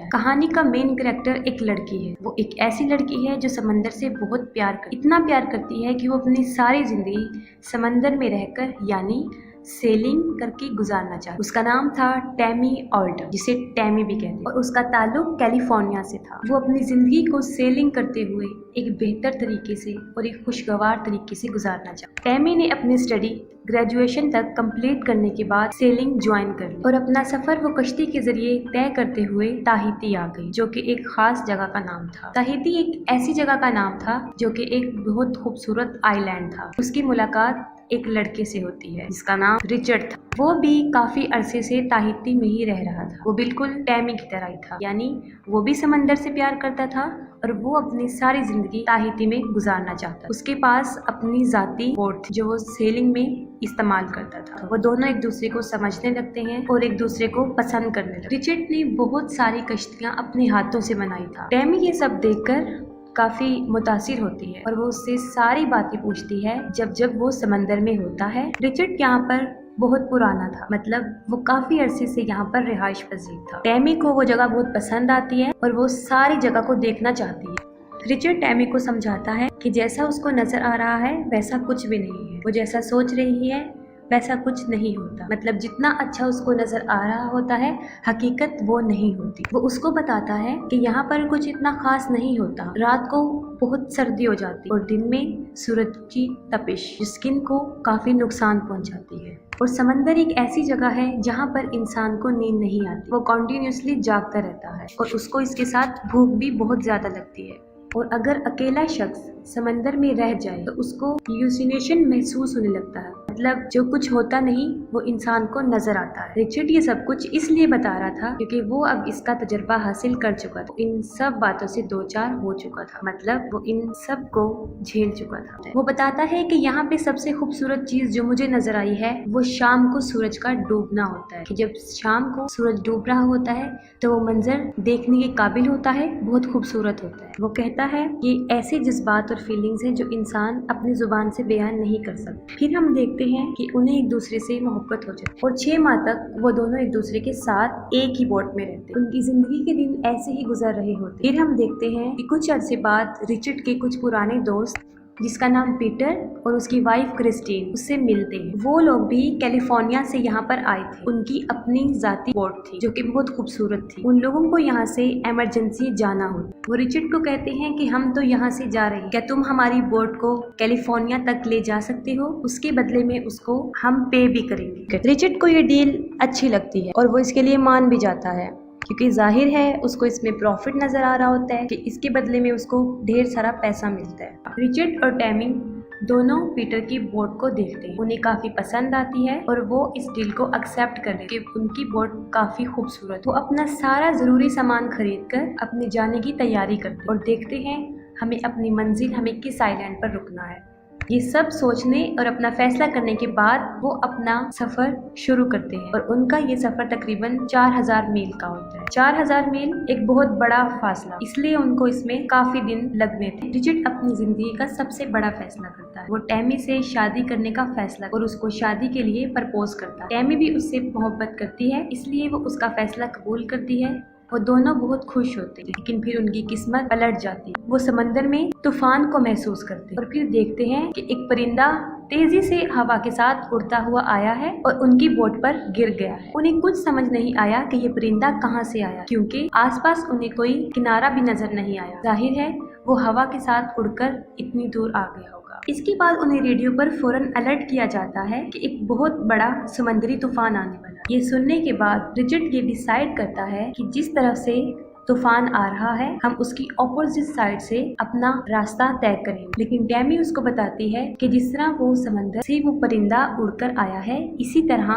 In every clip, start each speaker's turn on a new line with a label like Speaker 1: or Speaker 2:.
Speaker 1: है। कहानी का मेन कैरेक्टर एक लड़की है। वो एक ऐसी लड़की है जो समंदर से बहुत इतना प्यार करती है कि वो अपनी सारी जिंदगी समंदर में रहकर यानी सेलिंग करके गुजारना चाहती। उसका नाम था टैमी ऑल्टर, जिसे टैमी भी कहते हैं, और उसका ताल्लुक कैलिफोर्निया से था। वो अपनी जिंदगी को सेलिंग करते हुए एक बेहतर तरीके से और एक खुशगवार तरीके से गुजारना चाहती। टैमी ने अपनी स्टडी ग्रेजुएशन तक कंप्लीट करने के बाद सेलिंग ज्वाइन कर ली और अपना सफर वो कश्ती के जरिए तय करते हुए ताहिती आ गई, जो कि एक खास जगह का नाम था। ताहिती एक ऐसी जगह का नाम था जो कि एक बहुत खूबसूरत आइलैंड था। उसकी मुलाकात एक लड़के से होती है जिसका नाम रिचर्ड था। वो भी काफी अरसे से ताहिती में ही रह रहा था। वो बिल्कुल टैमी की तरह ही था, यानी वो भी समंदर से प्यार करता था और वो अपनी सारी जिंदगी ताहिती में गुजारना चाहता। उसके पास अपनी जाती बोट थी जो वो सेलिंग में इस्तेमाल करता था। वो दोनों एक दूसरे को समझने लगते हैं और एक दूसरे को पसंद करने लगते। रिचर्ड ने बहुत सारी कश्तियां अपने हाथों से बनाई था। टैमी ये सब देखकर काफी मुतासिर होती है और वो उससे सारी बातें पूछती है जब वो समंदर में होता है। रिचर्ड यहाँ पर बहुत पुराना था, मतलब वो काफी अरसे से यहाँ पर रिहाइश पजीर था। टैमी को वो जगह बहुत पसंद आती है और वो सारी जगह को देखना चाहती है। रिचर्ड टैमी को समझाता है कि जैसा उसको नजर आ रहा है वैसा कुछ भी नहीं है। वो जैसा सोच रही है वैसा कुछ नहीं होता, मतलब जितना अच्छा उसको नजर आ रहा होता है हकीकत वो नहीं होती। वो उसको बताता है कि यहाँ पर कुछ इतना खास नहीं होता। रात को बहुत सर्दी हो जाती और दिन में सूरज की तपिश स्किन को काफी नुकसान पहुंचाती है। और समंदर एक ऐसी जगह है जहाँ पर इंसान को नींद नहीं आती। वो कॉन्टिन्यूसली जागता रहता है और उसको इसके साथ भूख भी बहुत ज्यादा लगती है। और अगर अकेला शख्स समंदर में रह जाए तो उसको ह्यूसिनेशन महसूस होने लगता है, मतलब जो कुछ होता नहीं वो इंसान को नजर आता है। रिचर्ड ये सब कुछ इसलिए बता रहा था क्योंकि वो अब इसका तजुर्बा हासिल कर चुका था। इन सब बातों से दो चार हो चुका था, मतलब वो इन सब को झेल चुका था। वो बताता है कि यहाँ पे सबसे खूबसूरत चीज जो मुझे नजर आई है वो शाम को सूरज का डूबना होता है। कि जब शाम को सूरज डूब रहा होता है तो वो मंजर देखने के काबिल होता है, बहुत खूबसूरत होता है। वो कहता है ये ऐसे जज्बात और फीलिंग्स हैं जो इंसान अपनी जुबान से बयान नहीं कर सकता। फिर हम देखते हैं कि उन्हें एक दूसरे से मोहब्बत हो जाती और 6 माह तक वो दोनों एक दूसरे के साथ एक ही बोट में रहते। उनकी जिंदगी के दिन ऐसे ही गुजर रहे होते। फिर हम देखते हैं कि कुछ अरसे बाद रिचर्ड के कुछ पुराने दोस्त जिसका नाम पीटर और उसकी वाइफ क्रिस्टीन उससे मिलते हैं। वो लोग भी कैलिफोर्निया से यहाँ पर आए थे। उनकी अपनी जाती बोट थी जो कि बहुत खूबसूरत थी। उन लोगों को यहाँ से इमरजेंसी जाना हो। वो रिचर्ड को कहते हैं कि हम तो यहाँ से जा रहे हैं, क्या तुम हमारी बोट को कैलिफोर्निया तक ले जा सकते हो? उसके बदले में उसको हम पे भी करेंगे। रिचर्ड को ये डील अच्छी लगती है और वो इसके लिए मान भी जाता है क्योंकि जाहिर है उसको इसमें प्रॉफिट नजर आ रहा होता है कि इसके बदले में उसको ढेर सारा पैसा मिलता है। रिचर्ड और टैमी दोनों पीटर की बोट को देखते हैं। उन्हें काफी पसंद आती है और वो इस डील को एक्सेप्ट कर लेते हैं कि उनकी बोट काफी खूबसूरत। वो अपना सारा जरूरी सामान खरीद कर अपने जाने की तैयारी करते हैं और देखते हैं हमें अपनी मंजिल हमें किस आइलैंड पर रुकना है। ये सब सोचने और अपना फैसला करने के बाद वो अपना सफर शुरू करते हैं और उनका ये सफर तकरीबन 4000 मील का होता है। 4000 मील एक बहुत बड़ा फासला, इसलिए उनको इसमें काफी दिन लगने थे। रिचर्ड अपनी जिंदगी का सबसे बड़ा फैसला करता है। वो टैमी से शादी करने का फैसला और उसको शादी के लिए प्रपोज करता है। टैमी भी उससे मोहब्बत करती है, इसलिए वो उसका फैसला कबूल करती है। वो दोनों बहुत खुश होते हैं, लेकिन फिर उनकी किस्मत पलट जाती है। वो समंदर में तूफान को महसूस करते हैं और फिर देखते हैं कि एक परिंदा तेजी से हवा के साथ उड़ता हुआ आया है और उनकी बोट पर गिर गया है। उन्हें कुछ समझ नहीं आया कि ये परिंदा कहाँ से आया, क्योंकि आसपास उन्हें कोई किनारा भी नजर नहीं आया। जाहिर है वो हवा के साथ उड़कर इतनी दूर आ गया होगा। इसके बाद उन्हें रेडियो पर फौरन अलर्ट किया जाता है कि एक बहुत बड़ा समुद्री तूफान आने वाला है। ये सुनने के बाद रिचर्ड ये डिसाइड करता है कि जिस तरफ से तूफान आ रहा है हम उसकी ऑपोजिट साइड से अपना रास्ता तय करेंगे। लेकिन टैमी उसको बताती है कि जिस तरह वो समंदर से वो परिंदा उड़कर आया है इसी तरह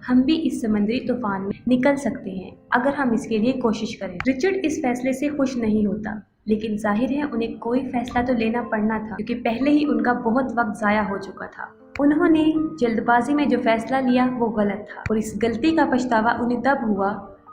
Speaker 1: हम भी इस समुद्री तूफान में निकल सकते हैं अगर हम इसके लिए कोशिश करें। रिचर्ड इस फैसले से खुश नहीं होता, लेकिन जाहिर है उन्हें कोई फैसला तो लेना पड़ना था क्योंकि पहले ही उनका बहुत वक्त जाया हो चुका था। उन्होंने जल्दबाजी में जो फैसला लिया वो गलत था और इस गलती का पछतावा उन्हें तब हुआ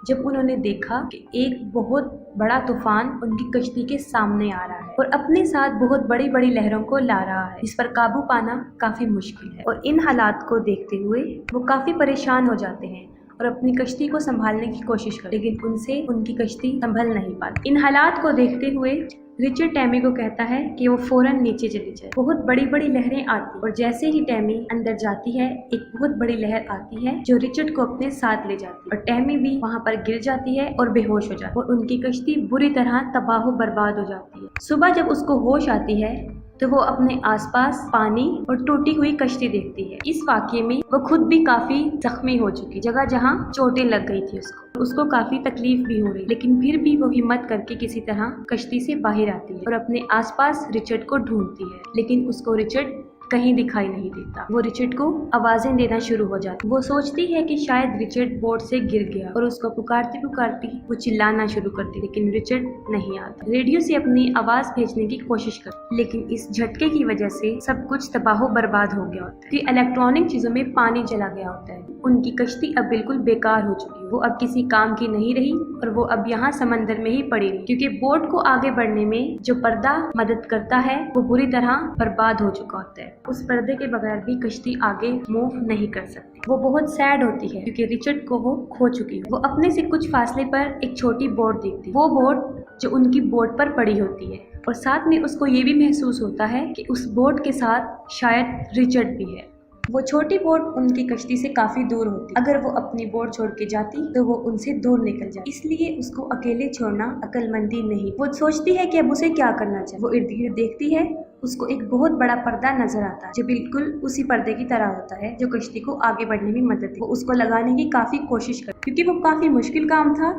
Speaker 1: जब उन्होंने देखा कि एक बहुत बड़ा तूफान उनकी कश्ती के सामने आ रहा है और अपने साथ बहुत बड़ी बड़ी लहरों को ला रहा है जिस पर काबू पाना काफी मुश्किल है। और इन हालात को देखते हुए वो काफी परेशान हो जाते हैं और अपनी कश्ती को संभालने की कोशिश करते, लेकिन उनसे उनकी कश्ती संभल नहीं पाती। इन हालात को देखते हुए रिचर्ड टैमी को कहता है कि वो फौरन नीचे चली जाए। बहुत बड़ी बड़ी लहरें आती और जैसे ही टैमी अंदर जाती है एक बहुत बड़ी लहर आती है जो रिचर्ड को अपने साथ ले जाती है और टैमी भी वहाँ पर गिर जाती है और बेहोश हो जाती है और उनकी कश्ती बुरी तरह तबाह बर्बाद हो जाती है। सुबह जब उसको होश आती है तो वो अपने आसपास पानी और टूटी हुई कश्ती देखती है। इस वाकये में वो खुद भी काफी जख्मी हो चुकी, जगह जहाँ चोटें लग गई थी उसको काफी तकलीफ भी हो रही, लेकिन फिर भी वो हिम्मत करके किसी तरह कश्ती से बाहर आती है और अपने आसपास रिचर्ड को ढूंढती है, लेकिन उसको रिचर्ड कहीं दिखाई नहीं देता। वो रिचर्ड को आवाजें देना शुरू हो जाती। वो सोचती है कि शायद रिचर्ड बोट से गिर गया और उसको पुकारती पुकारती वो चिल्लाना शुरू करती, लेकिन रिचर्ड नहीं आता। रेडियो से अपनी आवाज भेजने की कोशिश करती, लेकिन इस झटके की वजह से सब कुछ तबाह बर्बाद हो गया होता है। इलेक्ट्रॉनिक चीजों में पानी चला गया होता है। उनकी कश्ती अब बिल्कुल बेकार हो चुकी है, वो अब किसी काम की नहीं रही और वो अब यहाँ समंदर में ही पड़ी रही, क्योंकि बोट को आगे बढ़ने में जो पर्दा मदद करता है वो बुरी तरह बर्बाद हो चुका होता है। उस पर्दे के बगैर भी कश्ती आगे मूव नहीं कर सकती। वो बहुत सैड होती है क्योंकि रिचर्ड को वो खो चुकी है। वो अपने से कुछ फासले पर एक छोटी बोट देखती है, वो बोट जो उनकी बोट पर पड़ी होती है और साथ में उसको ये भी महसूस होता है कि उस बोट के साथ शायद रिचर्ड भी है। वो छोटी बोट उनकी कश्ती से काफी दूर होती, अगर वो अपनी बोट छोड़ के जाती तो वो उनसे दूर निकल जाती, इसलिए उसको अकेले छोड़ना अक्लमंदी नहीं। वो सोचती है कि अब उसे क्या करना चाहिए। वो इर्द गिर्द देखती है, उसको एक बहुत बड़ा पर्दा नजर आता है जो बिल्कुल उसी पर्दे की तरह होता है जो कश्ती को आगे बढ़ने में मदद है। वो उसको लगाने की काफी कोशिश करती, क्योंकि वो काफी मुश्किल काम था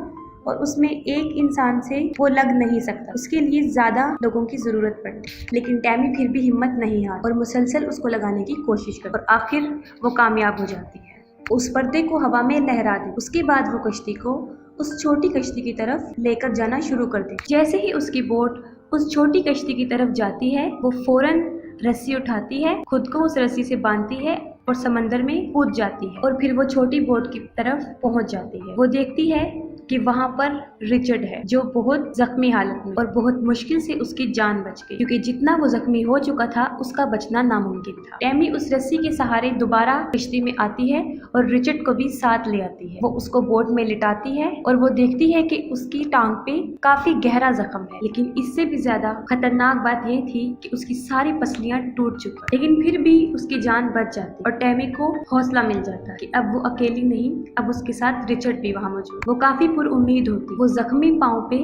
Speaker 1: और उसमें एक इंसान से वो लग नहीं सकता, उसके लिए ज्यादा लोगों की जरूरत पड़ती। लेकिन टैमी फिर भी हिम्मत नहीं हारी और मुसलसल उसको लगाने की कोशिश करती और आखिर वो कामयाब हो जाती है। उस पर्दे को हवा में लहरा दी। उसके बाद वो कश्ती को उस छोटी कश्ती की तरफ लेकर जाना शुरू कर दी। जैसे ही उसकी बोट उस छोटी कश्ती की तरफ जाती है वो फौरन रस्सी उठाती है, खुद को उस रस्सी से बांधती है और समंदर में कूद जाती है और फिर वो छोटी बोट की तरफ पहुंच जाती है। वो देखती है कि वहाँ पर रिचर्ड है जो बहुत जख्मी हालत में और बहुत मुश्किल से उसकी जान बच गई, क्योंकि जितना वो जख्मी हो चुका था उसका बचना नामुमकिन था। टैमी उस रस्सी के सहारे दोबारा कश्ती में आती है और रिचर्ड को भी साथ ले आती है। वो उसको बोट में लिटाती है और वो देखती है कि उसकी टांग पे काफी गहरा जख्म है, लेकिन इससे भी ज्यादा खतरनाक बात ये थी कि उसकी सारी पसलियां टूट चुकी, लेकिन फिर भी उसकी जान बच जाती और टैमी को हौसला मिल जाता कि अब वो अकेली नहीं, अब उसके साथ रिचर्ड भी वहाँ मौजूद। वो काफी उम्मीद होती, वो जख्मी पांव पे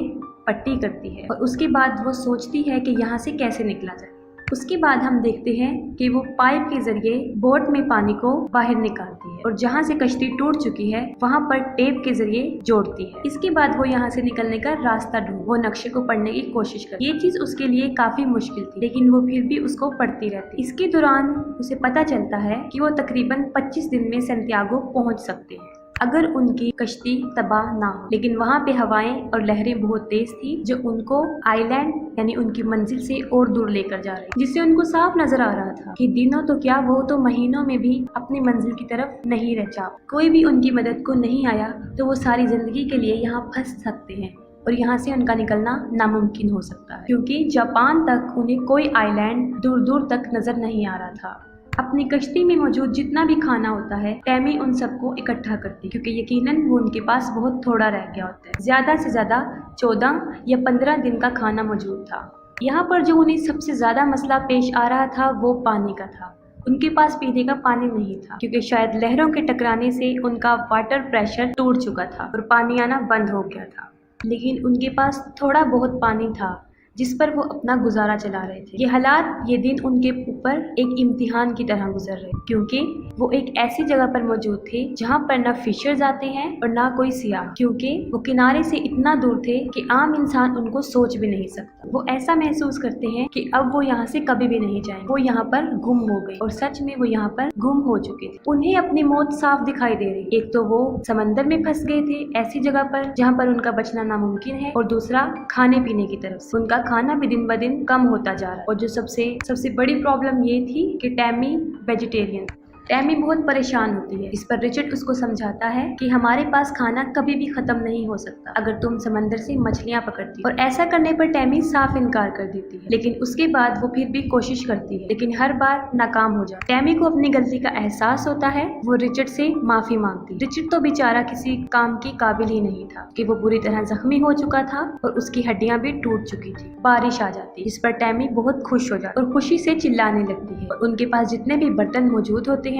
Speaker 1: पट्टी करती है और उसके बाद वो सोचती है कि यहाँ से कैसे निकला जाए। उसके बाद हम देखते हैं कि वो पाइप के जरिए बोट में पानी को बाहर निकालती है और जहाँ से कश्ती टूट चुकी है वहाँ पर टेप के जरिए जोड़ती है। इसके बाद वो यहाँ से निकलने का रास्ता ढूंढ, वो नक्शे को पढ़ने की कोशिश करती। ये चीज उसके लिए काफी मुश्किल थी, लेकिन वो फिर भी उसको पढ़ती रहती। इसके दौरान उसे पता चलता है कि वो तकरीबन 25 दिन में सैंटियागो पहुँच सकते हैं अगर उनकी कश्ती तबाह ना हो, लेकिन वहाँ पे हवाएं और लहरें बहुत तेज थी जो उनको आइलैंड यानी उनकी मंजिल से और दूर लेकर जा रही, जिससे उनको साफ नजर आ रहा था कि दिनों तो क्या वो तो महीनों में भी अपनी मंजिल की तरफ नहीं रह जा। कोई भी उनकी मदद को नहीं आया तो वो सारी जिंदगी के लिए यहाँ फंस सकते हैं और यहाँ से उनका निकलना नामुमकिन हो सकता है, क्योंकि जापान तक उन्हें कोई आइलैंड दूर दूर तक नजर नहीं आ रहा था। अपनी कश्ती में मौजूद जितना भी खाना होता है टैमी उन सबको इकट्ठा करती, क्योंकि यकीनन वो उनके पास बहुत थोड़ा रह गया होता है। ज्यादा से ज्यादा 14 या 15 दिन का खाना मौजूद था। यहाँ पर जो उन्हें सबसे ज्यादा मसला पेश आ रहा था वो पानी का था। उनके पास पीने का पानी नहीं था, क्योंकि शायद लहरों के टकराने से उनका वाटर प्रेशर टूट चुका था और पानी आना बंद हो गया था। लेकिन उनके पास थोड़ा बहुत पानी था जिस पर वो अपना गुजारा चला रहे थे। ये हालात, ये दिन उनके ऊपर एक इम्तिहान की तरह गुजर रहे, क्योंकि वो एक ऐसी जगह पर मौजूद थे जहाँ पर ना फिशर्स आते हैं और ना कोई सियाह, क्योंकि वो किनारे से इतना दूर थे कि आम इंसान उनको सोच भी नहीं सकता। वो ऐसा महसूस करते हैं कि अब वो यहाँ से कभी भी नहीं जाएंगे। वो यहाँ पर गुम हो गए और सच में वो यहाँ पर गुम हो चुके थे। उन्हें अपनी मौत साफ दिखाई दे रही। एक तो वो समंदर में फंस गए थे ऐसी जगह पर जहाँ पर उनका बचना नामुमकिन है, और दूसरा खाने पीने की तरफ से उनका खाना भी दिन ब दिन कम होता जा रहा है। और जो सबसे बड़ी प्रॉब्लम ये थी कि टैमी वेजिटेरियन। टैमी बहुत परेशान होती है। इस पर रिचर्ड उसको समझाता है कि हमारे पास खाना कभी भी खत्म नहीं हो सकता अगर तुम समंदर से मछलियां पकड़ती हो। और ऐसा करने पर टैमी साफ इनकार कर देती है, लेकिन उसके बाद वो फिर भी कोशिश करती है, लेकिन हर बार नाकाम हो जाती है। टैमी को अपनी गलती का एहसास होता है। वो रिचर्ड से माफी मांगती है। रिचर्ड तो बेचारा किसी काम के काबिल ही नहीं था कि वो बुरी तरह जख्मी हो चुका था और उसकी हड्डियां भी टूट चुकी थी। बारिश आ जाती, इस पर टैमी बहुत खुश हो जाती और खुशी से चिल्लाने लगती है और उनके पास जितने भी बर्तन मौजूद होते हैं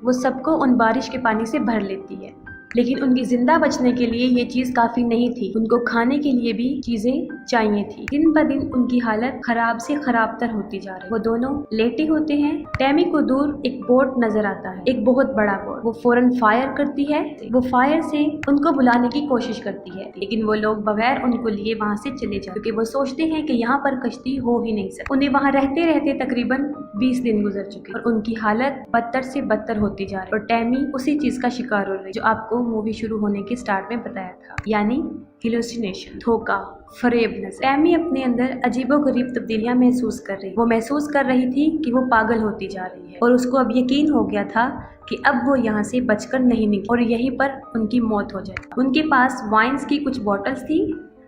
Speaker 1: वो सबको उन बारिश के पानी से भर लेती है। लेकिन उनकी जिंदा बचने के लिए ये चीज काफी नहीं थी। उनको खाने के लिए भी चीजें चाहिए थी। दिन ब दिन उनकी हालत खराब से खराब तर होती जा रही। वो दोनों लेटे होते हैं। टैमी को दूर एक बोट नजर आता है, एक बहुत बड़ा बोट। वो फौरन फायर करती है। वो फायर से उनको बुलाने की कोशिश करती है, लेकिन वो लोग बगैर उनको लिए वहाँ से चले जाते, क्योंकि वो सोचते हैं कि यहाँ पर कश्ती हो ही नहीं सकती। उन्हें वहाँ रहते रहते तकरीबन 20 दिन गुजर चुके और उनकी हालत बदतर से बदतर होती जा रही। और टैमी उसी चीज का शिकार हो रही जो आपको मूवी शुरू होने के स्टार्ट में बताया था, यानी हेलुसिनेशन, धोखा, फरेब नजर। टैमी अपने अंदर अजीबोगरीब तब्दीलियां महसूस कर रही। वो महसूस कर रही थी कि वो पागल होती जा रही है और उसको अब यकीन हो गया था कि अब वो यहाँ से बचकर नहीं निकली और यहीं पर उनकी मौत हो जाए। उनके पास वाइन्स की कुछ बॉटल्स थी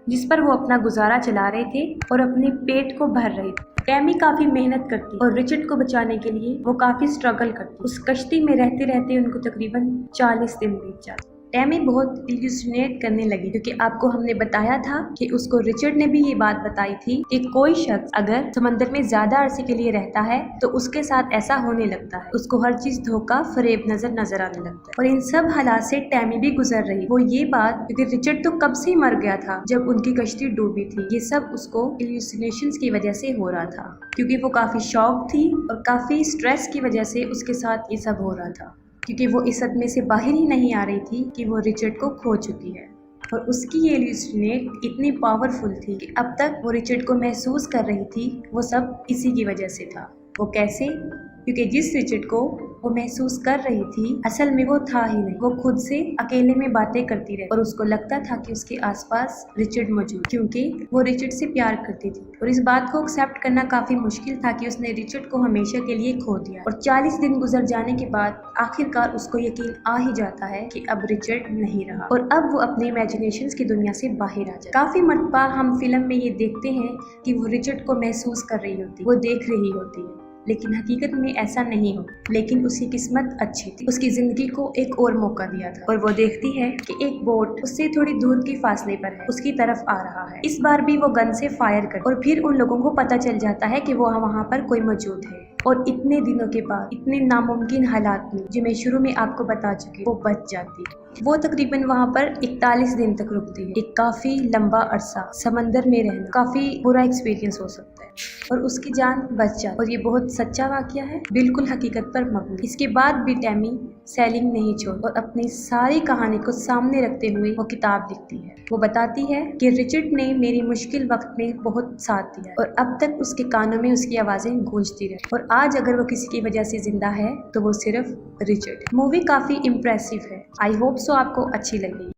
Speaker 1: जिस पर वो अपना गुजारा चला रहे थे और अपने पेट को भर रहे थे। टैमी काफी मेहनत करती और रिचर्ड को बचाने के लिए वो काफी स्ट्रगल करती। उस कश्ती में रहते रहते उनको तकरीबन 40 दिन बीत जाते। टैमी बहुत इल्यूसिनेट करने लगी, क्योंकि आपको हमने बताया था कि उसको रिचर्ड ने भी ये बात बताई थी कि कोई शख्स अगर समंदर में ज्यादा अरसे के लिए रहता है तो उसके साथ ऐसा होने लगता है। उसको हर चीज धोखा, फरेब नजर आने लगता है। और इन सब हालात से टैमी भी गुजर रही। वो ये बात, क्योंकि रिचर्ड तो कब से ही मर गया था जब उनकी कश्ती डूबी थी, ये सब उसको इल्यूसिनेशंस की वजह से हो रहा था, क्योंकि वो काफी शॉक थी और काफी स्ट्रेस की वजह से उसके साथ ये सब हो रहा था, क्योंकि वो इस सदमे से बाहर ही नहीं आ रही थी कि वो रिचर्ड को खो चुकी है। और उसकी ये इल्यूसिनेट इतनी पावरफुल थी कि अब तक वो रिचर्ड को महसूस कर रही थी, वो सब इसी की वजह से था। वो कैसे? क्योंकि जिस रिचर्ड को वो महसूस कर रही थी असल में वो था ही नहीं। वो खुद से अकेले में बातें करती रही और उसको लगता था कि उसके आसपास रिचर्ड मौजूद, क्योंकि वो रिचर्ड से प्यार करती थी। और इस बात को एक्सेप्ट करना काफी मुश्किल था कि उसने रिचर्ड को हमेशा के लिए खो दिया। और 40 दिन गुजर जाने के बाद आखिरकार उसको यकीन आ ही जाता है कि अब रिचर्ड नहीं रहा और अब वो अपने इमेजिनेशंस की दुनिया से बाहर आ जाए। काफी मरतबा हम फिल्म में ये देखते हैं कि वो रिचर्ड को महसूस कर रही होती, वो देख रही होती है, लेकिन हकीकत में ऐसा नहीं हो। लेकिन उसकी किस्मत अच्छी थी, उसकी जिंदगी को एक और मौका दिया था और वो देखती है कि एक बोट उससे थोड़ी दूर की फासले पर है, उसकी तरफ आ रहा है। इस बार भी वो गन से फायर कर और फिर उन लोगों को पता चल जाता है कि वो वहाँ पर कोई मौजूद है। और इतने दिनों के बाद, इतने नामुमकिन हालात में, जो मैं शुरू में आपको बता चुकी, वो बच जाती है। वो तकरीबन वहाँ पर 41 दिन तक रुकती है। एक काफी लंबा अरसा समंदर में रहना काफी बुरा एक्सपीरियंस हो सकता है और उसकी जान बच जाती। और ये बहुत सच्चा वाकया है, बिल्कुल हकीकत पर मबनी। इसके बाद भी टैमी सेलिंग नहीं छोड़ और अपनी सारी कहानी को सामने रखते हुए वो किताब लिखती है। वो बताती है कि रिचर्ड ने मेरी मुश्किल वक्त में बहुत साथ दिया और अब तक उसके कानों में उसकी आवाजें गूंजती रही। और आज अगर वो किसी की वजह से जिंदा है तो वो सिर्फ रिचर्ड। मूवी काफी इम्प्रेसिव है। आई होप सो आपको अच्छी लगी।